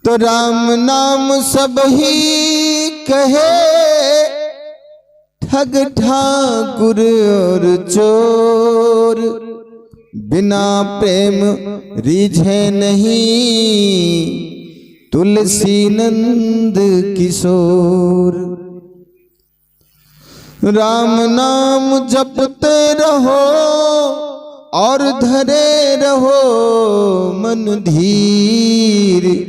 तो राम नाम सब ही कहे, ठग ठाकुर और चोर। बिना प्रेम रीझे नहीं, तुलसी नंद किशोर। राम नाम जपते रहो और धरे रहो मन धीर।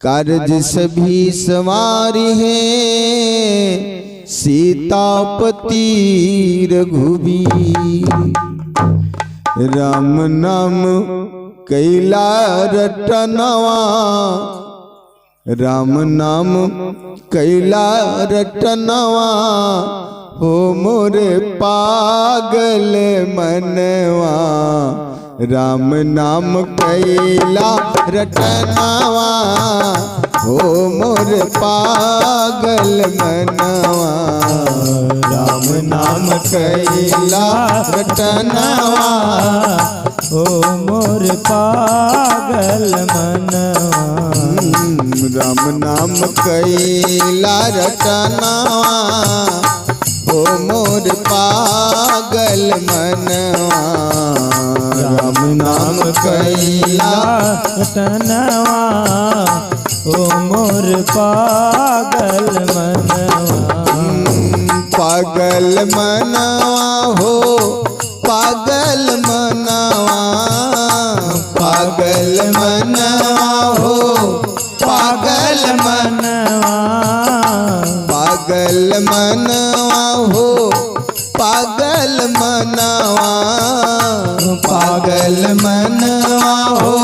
कार्य सभी सवारी हैं, सीतापति रघुवीर। राम नाम कैला रटनवा, राम नाम कैला रटनवा। हो मोरे पागल मनवा, राम नाम कैला रटनवा। हो मोरे पागल मनवा, राम नाम कैला रटनवा। ओ मोर पागल मनवा, राम नाम कैला रटनवा। ओ मोर पागल मनवा, राम नाम कैला रटनवा। ओ मोर पागल मनवा, पागल मनवा हो पागल मनवा। पागल मनवा हो पागल मनवा। पागल मनवा हो पागल मनवा। पागल मनवा हो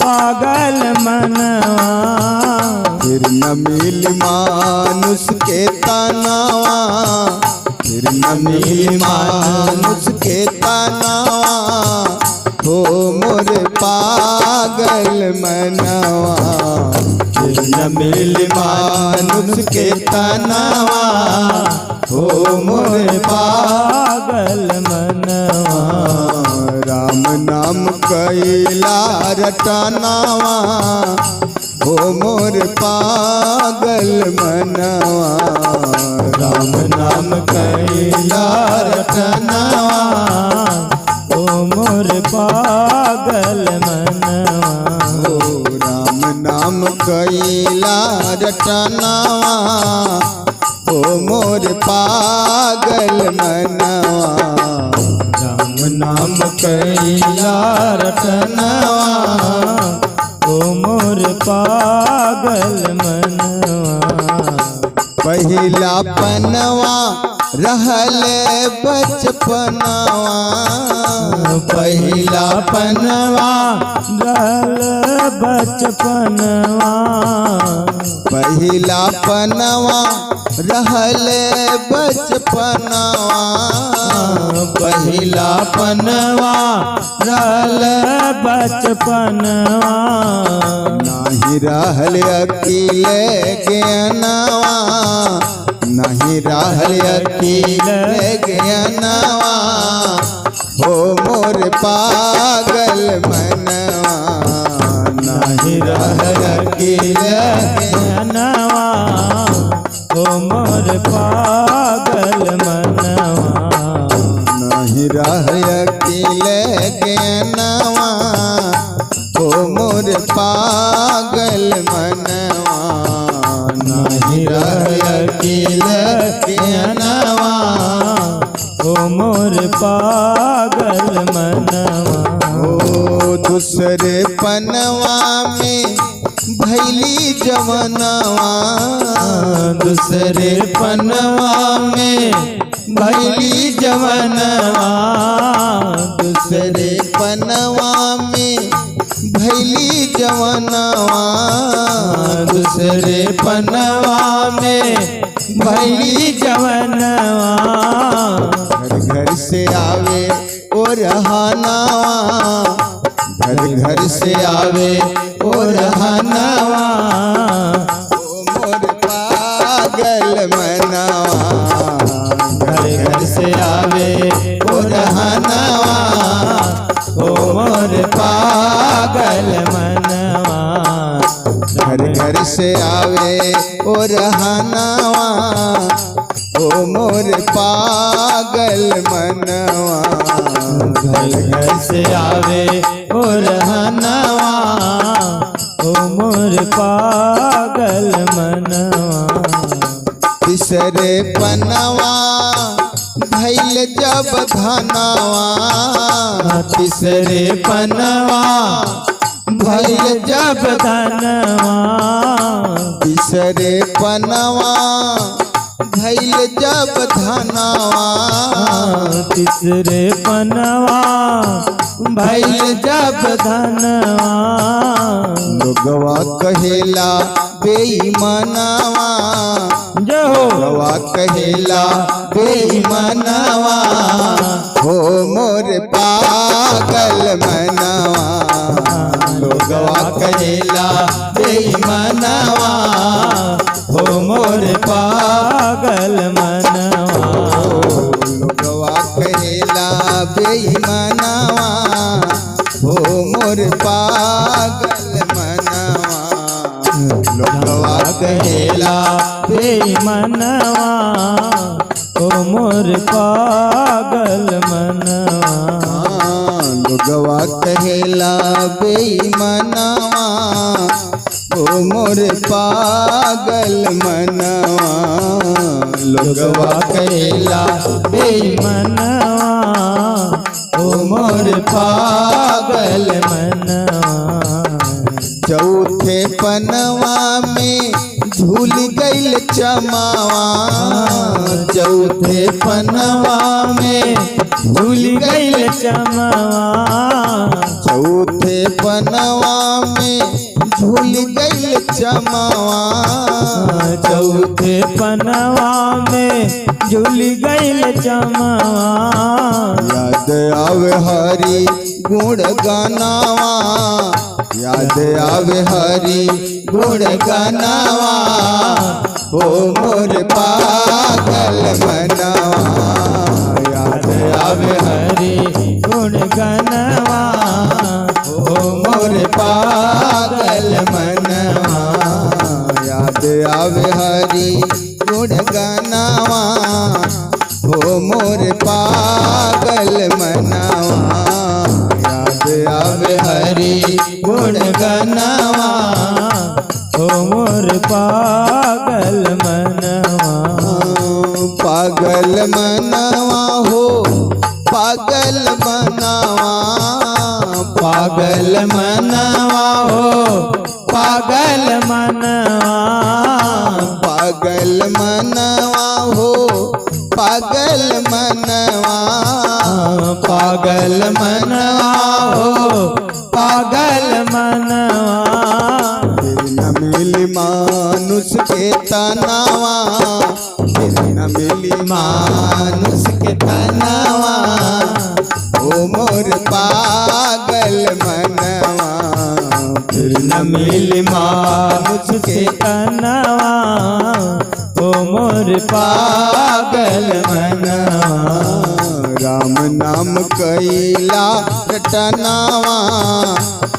पागल मनवा। फिर न मिल मानुष के तनावा, फिर न मिल मानुष के तनावा। हो मोर पागल मनवा, फिर न मिल मानुष के तनावा। हो मोर पागल मनवा, राम नाम कैला रटनवा। हो मोर पागल मनवा, राम नाम कैला रटनवा। ओ मोर पागल मनवा। हो राम नाम कैला रटनवा। हो मोर पागल मनवा, राम नाम कैला रटनवा। ओ मोर पागल मनवा। पहिला पनवा रहल बचपनवा। पहिला पनवा रहल बचपनवा। पहिला पनवा रहल बचपनवा। पहिला पनवा रहल बचपनवा। नाही रहल अकेले ज्ञानवा। नहीं रहल अकेले ज्ञानवा। हो मोर पागल मनवा, नहीं रहल अकेले ज्ञानवा। ओ मोर पागल मनवा। नहीं रहल अकेले ज्ञानवा। हो मोर पागल मनवा, नहीं रहल अकेले ज्ञानवा। ओ मोर पागल मनवा। ओ दूसरे पनवा में भैली जवनवा। दूसरे पनवा में भैली जवनवा। दूसरे पनवा में भैली जवनवा। दूसरे पनवा में भैली जवनवा। घर घर से आवे ओ रहनवा। घर घर से आवे ओ रहनवा। ओ मोर पागल मनवा। घर घर से आवे ओ रहनवा। ओ मोर पागल मनवा। घर से आवे और हनावा ओ मोर पागल मनवा। घर से आवे और हनवा ओ मोर पागल मनवा। तीसरे पनवा भैल जब धनवा। तीसरे पनवा भैल जब धनवा। तीसरे पनवा भैल जब धनवा। तीसरे पनवा भैल जब धनवा। लोगवा कहेला बेईमानवा। जो लोगवा कहेला बेईमानवा हो मोर पागल मनवा। लोगवा कहेला बेईमानवा हो मोर पागल मनवा। लोगवा कहेला बेईमानवा हो मोर पागल मनवा। लोगवा कहेला बेईमानवा ओ मोर पागल मनवा। लोगवा कहेला बेईमानवा ओ मोर पागल मनवा। लोगवा कहेला बेईमानवा ओ मोर पागल मनवा। चौथे पनवा में झूल गइल चमावा। चौथे पनवा में झूल गइल चमावा। चौथे पनवा में झूल गइल चमावा। चौथे पनवा में झूल गइल चमावा। याद आवे हरि गुण गानावा। याद आवे हरि गुण गानावा ओ मोर पागल मनवा। याद आवे हरि गुण गनवा ओ मोर पागल मनवा। याद आवे हरि गुण गानावा ओ मोर पागल मनवा। याद आवे हरि गुण गानावा ओ मोर पागल मनवा। पागल मनवा हो पागल मनवा। पागल मनवा हो पागल मनवा। पागल मनवा हो पागल मनवा। पागल मनवा हो पागल मनवा। न मिली मानुष के तनावा। न मिली मानुष के तनावा ओ मोर पागल मनवा। न मिली मानुष के तनवा ओ मोर पागल मनवा। राम नाम कैला रटनावा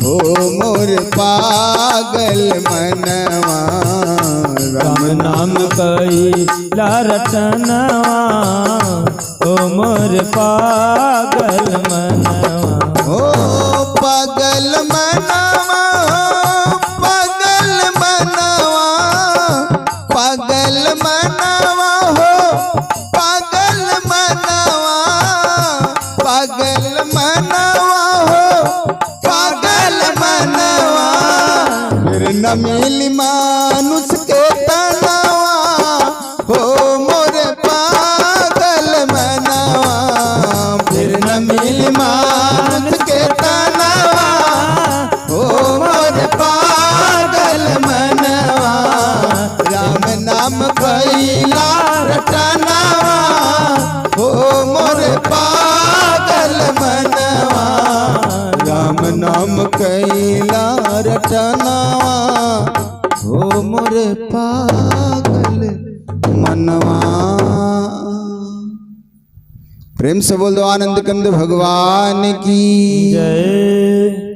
ओ मोर पागल मनवा। राम नाम कैला रटनवा ओ मोर पागल मनवा। ओ पागल मनवा पागल मनवा। पागल मनवा हो पागल मनवा। पागल मनवा हो पागल मनवा। फिर न मिली मानुष के तनावा हो मोर पागल मनवा। फिर न मिली मानुष के तनावा हो मोर पागल मनवा। राम नाम कैला रटनावा हो मोर पागल मनवा। राम नाम कैला रटनावा हो मोर पागल मनवा। प्रेम से बोल दो आनंद कंद भगवान की जय।